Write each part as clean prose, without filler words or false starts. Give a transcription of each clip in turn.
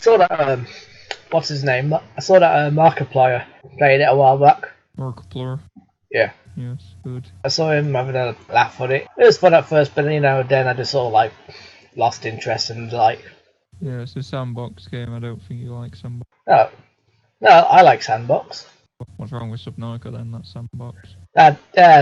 saw that. What's his name? I saw that Markiplier playing it a while back. Markiplier. Yeah. Yes, good. I saw him having a laugh on it. It was fun at first, but then I just sort of like lost interest and like. Yeah, it's a sandbox game. I don't think you like sandbox. No, I like sandbox. What's wrong with Subnautica then? That sandbox. That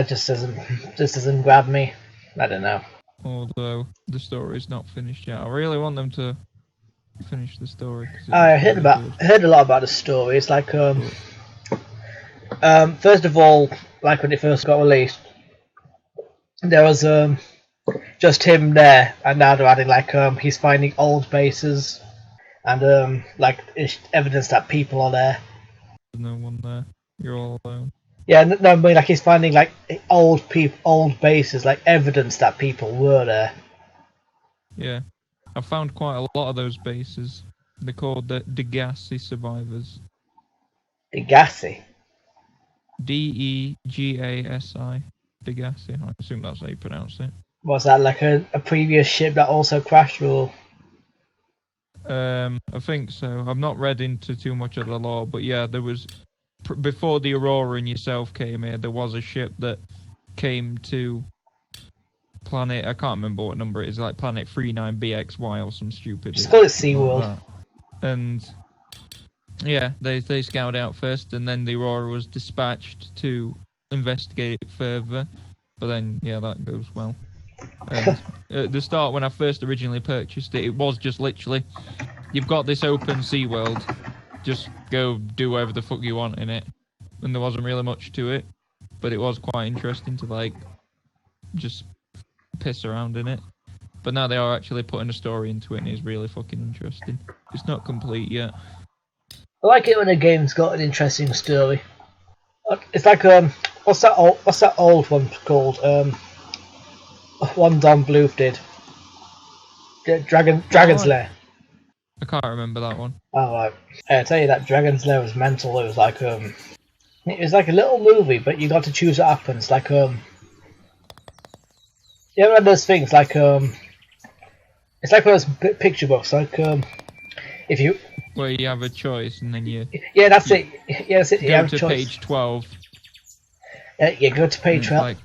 just doesn't grab me. I don't know. Although the story's not finished yet, I really want them to finish the story. I heard a lot about the story. It's like first of all, like when it first got released, there was just him there, and now they're adding like he's finding old bases, and like it's evidence that people are there. There's no one there. You're all alone. Yeah, no, I mean like he's finding like old bases, like evidence that people were there. Yeah, I found quite a lot of those bases. They're called the Degassi survivors. Degassi. Degasi. Degassi. I assume that's how you pronounce it. Was that like a previous ship that also crashed, or? I think so. I've not read into too much of the lore, but yeah, there was before the Aurora and yourself came here. There was a ship that came to planet. I can't remember what number it is. Like planet 39BXY or some stupid. Just call it SeaWorld. Like and yeah, they scouted out first, and then the Aurora was dispatched to investigate it further. But then, yeah, that goes well. And at the start, when I first originally purchased it, it was just literally, you've got this open sea world, just go do whatever the fuck you want in it. And there wasn't really much to it, but it was quite interesting to, like, just piss around in it. But now they are actually putting a story into it, and it's really fucking interesting. It's not complete yet. I like it when a game's got an interesting story. It's like what's that old one called? One Don Bluth did. Dragon's Lair. I can't remember that one. Oh right. I tell you that Dragon's Lair was mental. It was like a little movie, but you got to choose what happens. Like you ever read those things like it's like one of those picture books. Like if you. Where you have a choice and then you. Yeah, that's it. Yeah, that's it. You go have to a choice. page 12. Yeah, go to page 12. Like,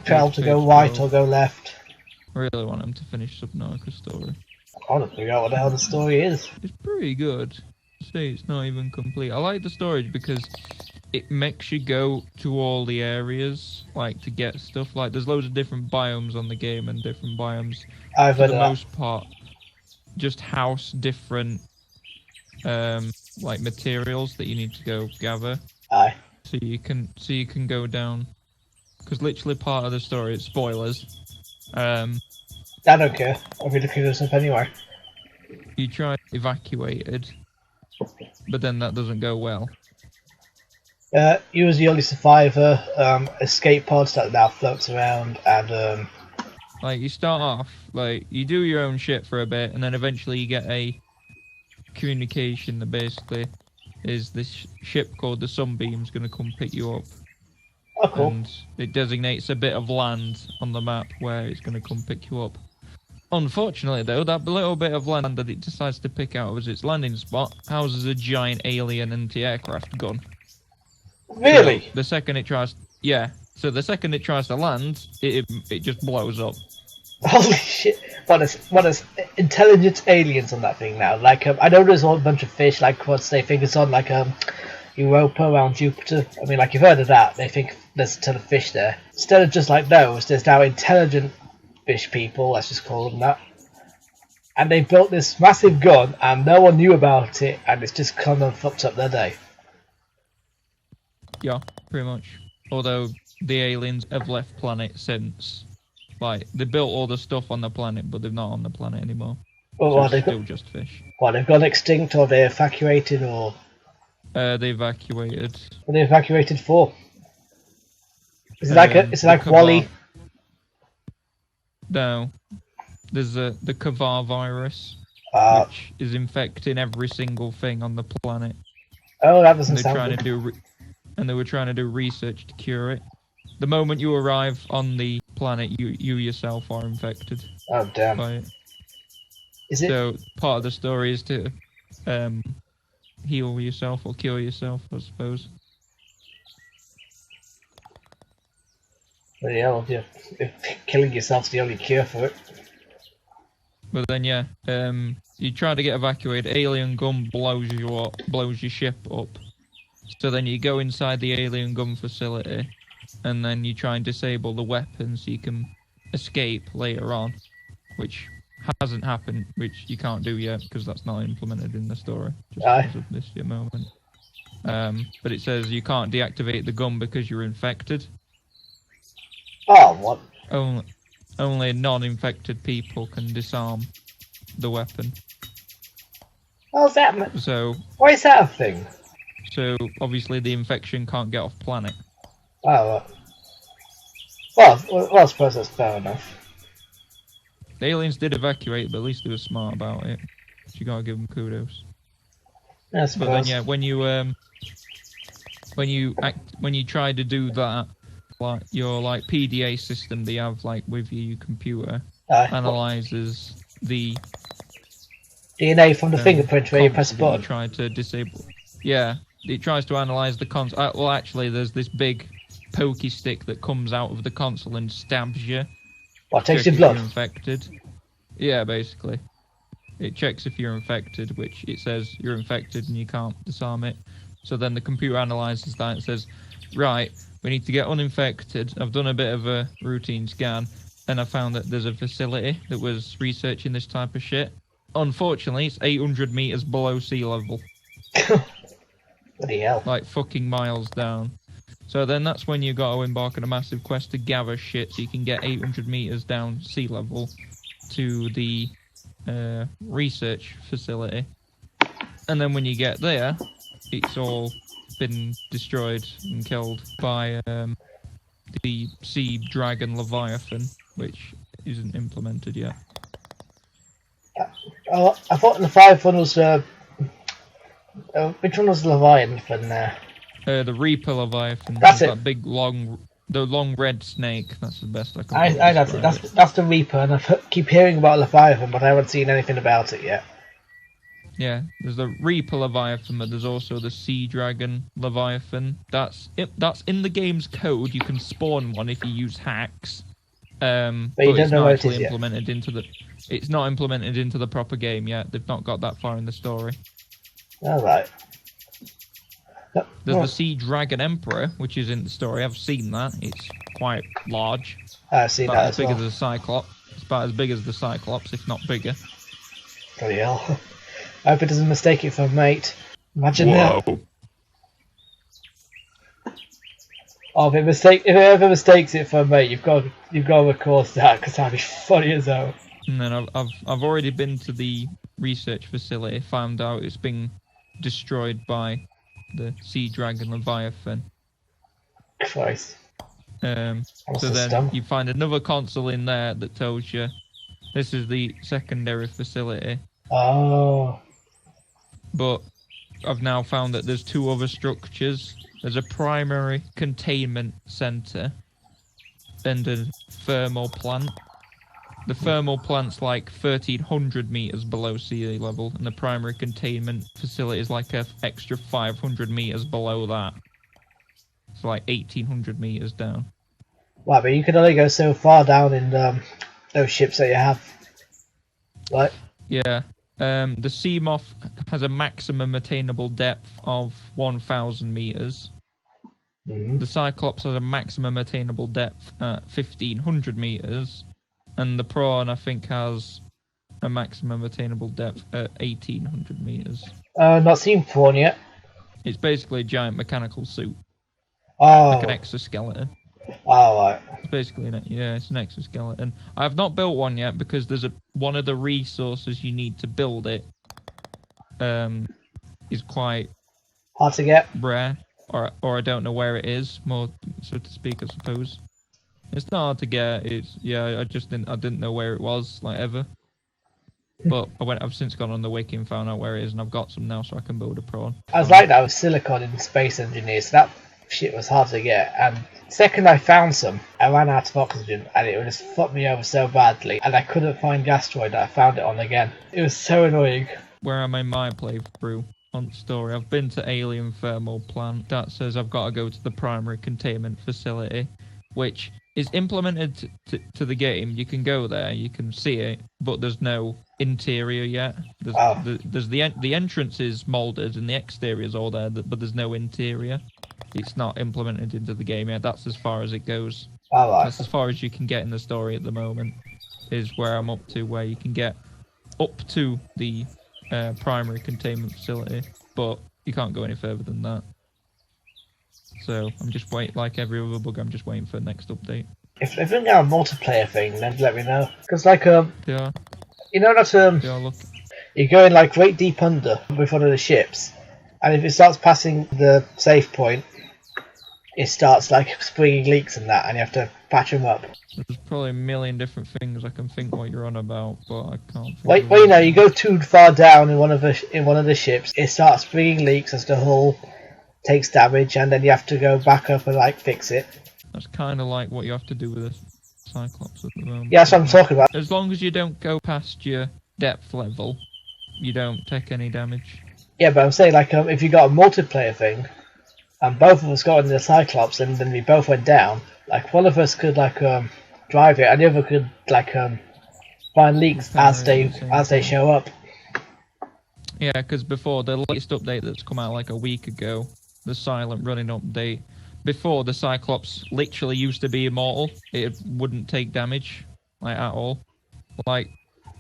12 to go right or go left. I really want him to finish Subnautica story. I want to figure out what the hell the story is. It's pretty good. See, it's not even complete. I like the story because it makes you go to all the areas, like to get stuff. Like there's loads of different biomes on the game, and different biomes I've for heard the that. most part just house different like materials that you need to go gather. Aye. So you can go down, because literally part of the story, it's spoilers. I don't care. I'll be looking this up anyway. You try evacuated, but then that doesn't go well. You was the only survivor. Escape pods that now floats around, and like you start off, like you do your own shit for a bit, and then eventually you get a communication that basically is this ship called the Sunbeam's going to come pick you up. oh cool. And it designates a bit of land on the map where it's going to come pick you up. Unfortunately, though, that little bit of land that it decides to pick out as its landing spot houses a giant alien anti-aircraft gun. Really? So the second it tries, so the second it tries to land, it just blows up. Holy shit! What is intelligent aliens on that thing now? Like I know there's a bunch of fish. Like what they think it's on like Europa around Jupiter. I mean, like you've heard of that. They think there's a ton of fish there. Instead of just like those, there's now intelligent fish people. Let's just call them that. And they built this massive gun, and no one knew about it, and it's just kind of fucked up their day. Yeah, pretty much. Although the aliens have left planet since. Like, they built all the stuff on the planet, but they're not on the planet anymore. Well, So what, it's still just fish. What, they've gone extinct, or they evacuated, or They evacuated. what are they evacuated for? Is it The like Kavar. Wally? No. There's the Kavar virus, which is infecting every single thing on the planet. Oh, that doesn't And they're sound trying good. they were trying to do research to cure it. The moment you arrive on the planet, you yourself are infected Oh, damn. by it. Is it? So part of the story is to heal yourself or cure yourself, I suppose. Well, yeah, if killing yourself's the only cure for it. But then yeah, you try to get evacuated. Alien gun blows you up, blows your ship up. So then you go inside the alien gun facility, and then you try and disable the weapon so you can escape later on, which hasn't happened, which you can't do yet because that's not implemented in the story, just because of this moment. But it says you can't deactivate the gun because you're infected. Oh, what? Only non-infected people can disarm the weapon. How's that? So why is that a thing? So obviously the infection can't get off planet. Oh, well, I suppose that's fair enough. The aliens did evacuate, but at least they were smart about it. So you gotta give them kudos. Yeah, but then yeah, when you try to do that, like your PDA system they have with your computer analyzes the DNA from the fingerprint where you press a button. You try to disable. Yeah, it tries to analyze the console. Well, actually, there's this big pokey stick that comes out of the console and stabs you. What, takes your blood? You're infected. Yeah, basically. It checks if you're infected, which it says you're infected and you can't disarm it. So then the computer analyzes that and says, right, we need to get uninfected. I've done a bit of a routine scan, and I found that there's a facility that was researching this type of shit. Unfortunately, it's 800 meters below sea level. Bloody hell. Fucking miles down. So then that's when you got to embark on a massive quest to gather shit so you can get 800 meters down sea level to the research facility. And then when you get there, it's all been destroyed and killed by the sea dragon Leviathan, which isn't implemented yet. I thought Leviathan was which one was Leviathan there? The Reaper Leviathan. That's it. That big the long red snake. That's the best I can. I know that's the Reaper, and I keep hearing about Leviathan, but I haven't seen anything about it yet. Yeah, there's the Reaper Leviathan, but there's also the Sea Dragon Leviathan. That's in the game's code. You can spawn one if you use hacks. But you don't know it's what not it is implemented into the. It's not implemented into the proper game yet. They've not got that far in the story. All right. There's the Sea Dragon Emperor, which is in the story. I've seen that. It's quite large. I've seen that as well. As big as the Cyclops. It's about as big as the Cyclops, if not bigger. Bloody hell. I hope it doesn't mistake it for a mate. Imagine that. Oh, if it ever mistakes it for a mate, you've got to record that, because that'd be funny as hell. And then I've already been to the research facility, found out it's been destroyed by the Sea Dragon Leviathan. Christ. So then you find another console in there that tells you this is the secondary facility. Oh. But I've now found that there's two other structures. There's a primary containment center and a thermal plant. The thermal plant's 1,300 meters below sea level, and the primary containment facility is an extra 500 meters below that. It's 1,800 meters down. Wow, but you can only go so far down in those ships that you have, right? Yeah. The Seamoth has a maximum attainable depth of 1,000 meters. Mm-hmm. The Cyclops has a maximum attainable depth at 1,500 meters. And the Prawn, I think, has a maximum attainable depth at 1,800 meters. Not seen Prawn yet. It's basically a giant mechanical suit. Oh. Like an exoskeleton. Oh, right. It's basically it's an exoskeleton. I have not built one yet because there's one of the resources you need to build it is quite hard to get, rare, or I don't know where it is, more so to speak, I suppose. It's not hard to get. I didn't know where it was ever. But I've since gone on the wiki and found out where it is, and I've got some now, so I can build a prawn. I was like that with silicon in Space Engineers. shit was hard to get. And the second I found some, I ran out of oxygen, and it would just fuck me over so badly. And I couldn't find the asteroid that I found it on again. It was so annoying. Where I'm in my playthrough on story, I've been to Alien Thermal Plant. That says I've got to go to the primary containment facility, which is implemented to the game. You can go there, you can see it, but there's no interior yet. There's the entrance is molded and the exterior is all there, but there's no interior. It's not implemented into the game yet. That's as far as it goes. That's as far as you can get in the story at the moment. Is where I'm up to, where you can get up to the primary containment facility, but you can't go any further than that. So I'm just waiting, like every other bug, I'm just waiting for the next update. If we can get a multiplayer thing, then let me know. Because like yeah, you know that look, you're going like right deep under with one of the ships, and if it starts passing the safe point, it starts like springing leaks and that, and you have to patch them up. There's probably a million different things I can think what you're on about, but I can't. Well, you know, you go too far down in one of the ships, it starts springing leaks as the hull takes damage, and then you have to go back up and like fix it. That's kind of like what you have to do with a Cyclops at the moment. Yeah, that's what I'm talking about. As long as you don't go past your depth level, you don't take any damage. Yeah, but I'm saying like if you got a multiplayer thing, and both of us got in the Cyclops, and then we both went down, like one of us could like drive it, and the other could like find leaks as they show up. Yeah, because before the latest update that's come out like a week ago, the silent running update, before the Cyclops literally used to be immortal. It wouldn't take damage, like at all. Like,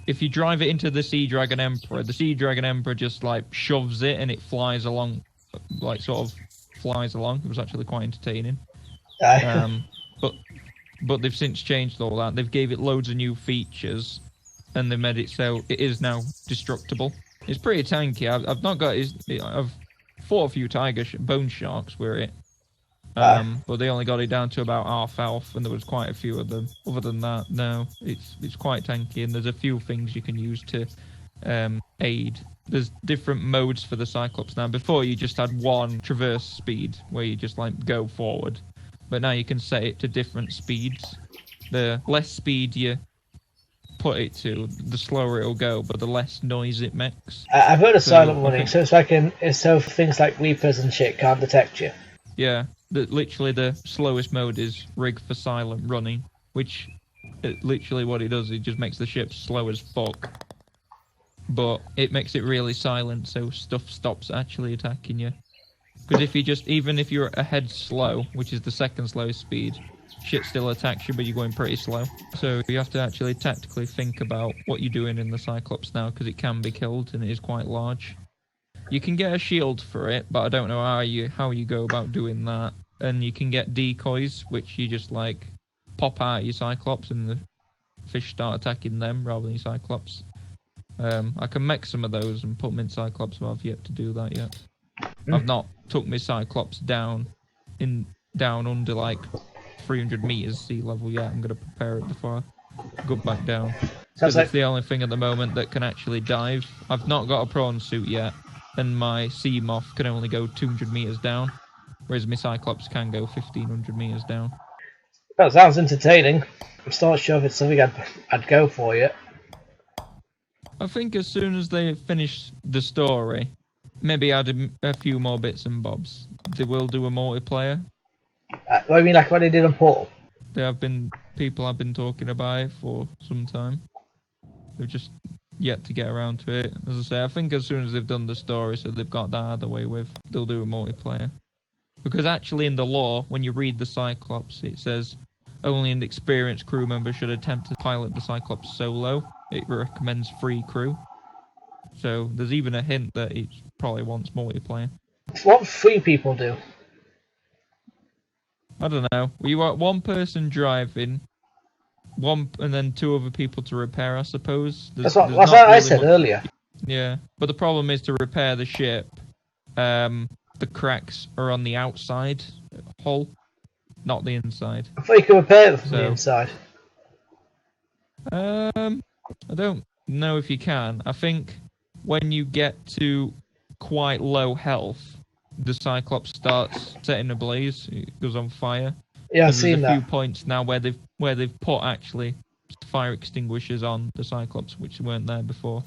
if you drive it into the Sea Dragon Emperor, the Sea Dragon Emperor just like shoves it and it flies along, like sort of flies along. It was actually quite entertaining. But they've since changed all that. They've gave it loads of new features, and they made it so it is now destructible. It's pretty tanky. I've not got. I've fought a few bone sharks with it, but they only got it down to about half health, and there was quite a few of them. Other than that, no, it's quite tanky, and there's a few things you can use to aid. There's different modes for the Cyclops now. Before you just had one traverse speed where you just like go forward, but now you can set it to different speeds. The less speed you put it to, the slower it'll go, but the less noise it makes. I've heard of silent running, so it's like so things like Reapers and shit can't detect you. Yeah, literally the slowest mode is rig for silent running, which literally what it does, it just makes the ship slow as fuck. But it makes it really silent, so stuff stops actually attacking you. Because if you even if you're ahead slow, which is the second slowest speed, shit still attacks you, but you're going pretty slow. So you have to actually tactically think about what you're doing in the Cyclops now, because it can be killed and it is quite large. You can get a shield for it, but I don't know how you go about doing that. And you can get decoys, which you just like pop out your Cyclops and the fish start attacking them rather than your Cyclops. I can make some of those and put them in Cyclops, but I've yet to do that yet. I've not took my Cyclops down under like 300 meters sea level yet. I'm going to prepare it before I go back down. Because it's the only thing at the moment that can actually dive. I've not got a prawn suit yet, and my sea moth can only go 200 meters down, whereas my Cyclops can go 1500 meters down. That sounds entertaining. I'm still not sure if it's something I'd go for yet. I think as soon as they finish the story, maybe add a few more bits and bobs. They will do a multiplayer. What I mean, like what they did on Portal? People have been talking about it for some time. They've just yet to get around to it. As I say, I think as soon as they've done the story, so they've got that out of the way with, they'll do a multiplayer. Because actually in the lore, when you read the Cyclops, it says only an experienced crew member should attempt to pilot the Cyclops solo. It recommends free crew. So there's even a hint that it probably wants multiplayer. What free people do? I don't know. You want one person driving, and then two other people to repair, I suppose. That's what I said earlier. Yeah, but the problem is to repair the ship. The cracks are on the outside hull, not the inside. I thought you could repair it from the inside. I don't know if you can. I think when you get to quite low health, the Cyclops starts setting ablaze, it goes on fire. Yeah, I've So seen there's a that. few points now where they've put actually fire extinguishers on the Cyclops, which weren't there before.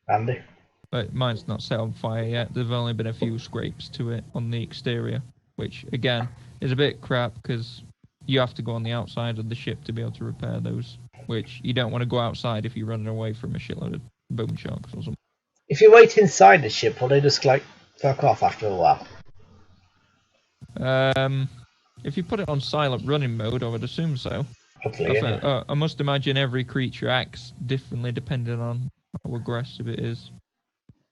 Andy. But mine's not set on fire yet. There've only been a few scrapes to it on the exterior, which again is a bit crap because you have to go on the outside of the ship to be able to repair those. Which you don't want to go outside if you're running away from a shitload of bone sharks or something. If you wait inside the ship, will they just like fuck off after a while? If you put it on silent running mode, I would assume so. Hopefully, yeah. I must imagine every creature acts differently depending on how aggressive it is.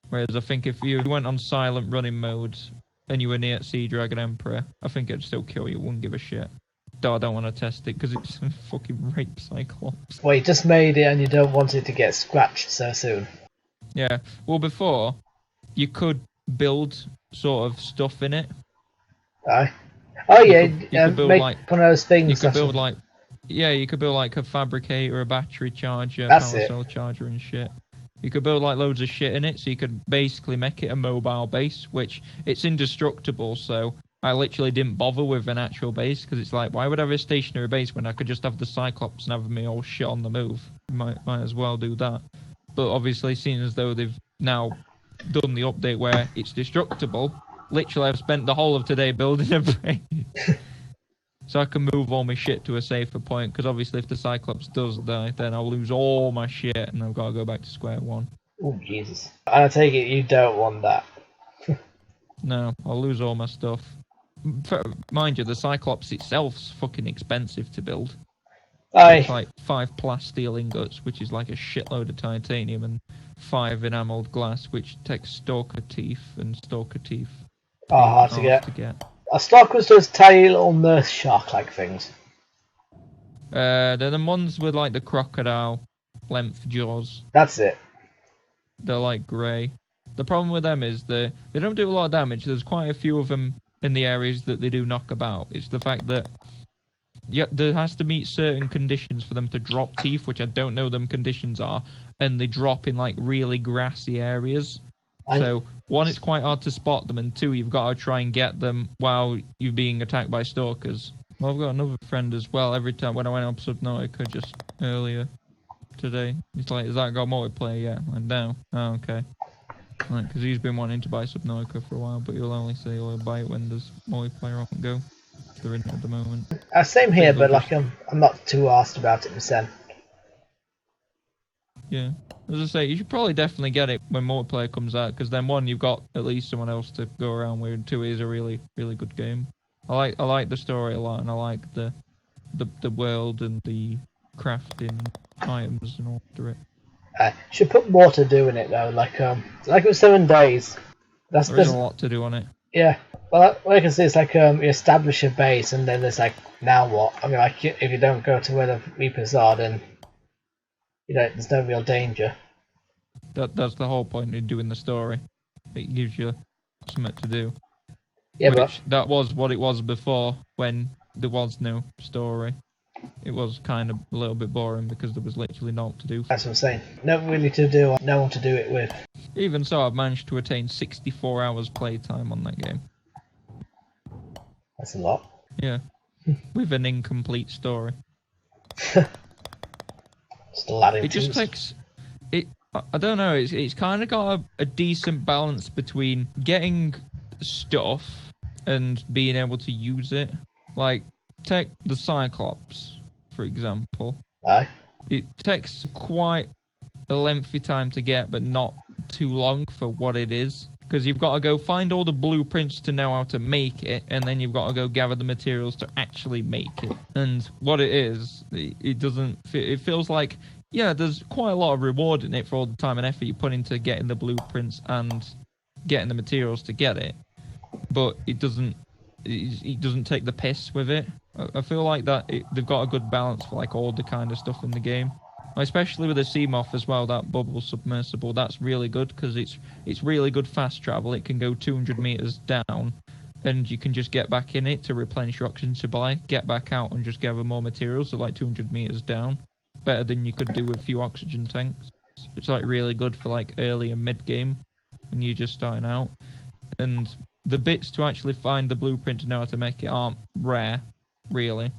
Whereas I think if you went on silent running mode and you were near Sea Dragon Emperor, I think it'd still kill you, wouldn't give a shit. Though I don't want to test it because it's a fucking rape Cyclops. Well, you just made it and you don't want it to get scratched so soon. Yeah, well before, you could build sort of stuff in it. Aye. Oh yeah, you could build make like, one of those things. You could build like, yeah, you could build like a fabricator, a battery charger, That's power it. cell charger and shit. You could build like loads of shit in it, so you could basically make it a mobile base, which it's indestructible, so I literally didn't bother with an actual base, because it's like, why would I have a stationary base when I could just have the Cyclops and have me all shit on the move? Might as well do that. But obviously, seeing as though they've now done the update where it's destructible, literally I've spent the whole of today building a base. So I can move all my shit to a safer point, because obviously if the Cyclops does die, then I'll lose all my shit and I've got to go back to square one. Oh, Jesus. I take it you don't want that. No, I'll lose all my stuff. Mind you, the Cyclops itself's fucking expensive to build. Aye. It's like 5 plasteel ingots, which is like a shitload of titanium, and 5 enamelled glass, which takes stalker teeth, and stalker teeth hard to hard get. Stalkers does tiny little nurse shark-like things. They're the ones with like the crocodile length jaws. That's it. They're like grey. The problem with them is they don't do a lot of damage. There's quite a few of them in the areas that they do knock about. It's the fact that there has to meet certain conditions for them to drop teeth, which I don't know them conditions are, and they drop in like really grassy areas. So, 1, it's quite hard to spot them, and 2, you've got to try and get them while you're being attacked by stalkers. Well, I've got another friend as well. Every time when I went up Subnautica just earlier today, he's like, has that got multiplayer yet? I'm like, no. Oh, okay. Right, because he's been wanting to buy Subnautica for a while, but he'll only say he'll buy it when there's multiplayer on go. They're in it at the moment. Same here, but like I'm not too asked about it percent. Yeah. As I say, you should probably definitely get it when multiplayer comes out, because then 1, you've got at least someone else to go around with, and 2, it is a really, really good game. I like the story a lot, and I like the world and the crafting items and all through it. Should put more to do in it though, like it was 7 days. There's a lot to do on it. Yeah. Well, like I say, it's like you establish a base, and then there's like, now what? I mean, like if you don't go to where the Reapers are, then there's no real danger. That's the whole point in doing the story. It gives you something to do. Yeah, but that was what it was before, when there was no story. It was kind of a little bit boring because there was literally naught to do. That's what I'm saying. Not really to do, no one to do it with. Even so, I've managed to attain 64 hours playtime on that game. That's a lot. Yeah. With an incomplete story. Still adding it just takes... I don't know, it's kind of got a decent balance between getting stuff and being able to use it. Like, take the Cyclops, for example. Aye. It takes quite a lengthy time to get, but not too long for what it is. Because you've got to go find all the blueprints to know how to make it, and then you've got to go gather the materials to actually make it. And what it is, it feels like, yeah, there's quite a lot of reward in it for all the time and effort you put into getting the blueprints and getting the materials to get it. But it doesn't take the piss with it. I feel like that they've got a good balance for like all the kind of stuff in the game. Especially with the Seamoth as well, that bubble submersible, that's really good because it's really good fast travel. It can go 200 meters down, and you can just get back in it to replenish your oxygen supply, get back out and just gather more materials, so like 200 meters down. Better than you could do with a few oxygen tanks. It's like really good for like early and mid game when you're just starting out. and the bits to actually find the blueprint to know how to make it aren't rare, really.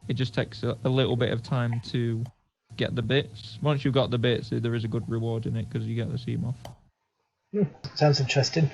It just takes a little bit of time to get the bits. Once you've got the bits, there is a good reward in it because you get the sea moth. Sounds interesting.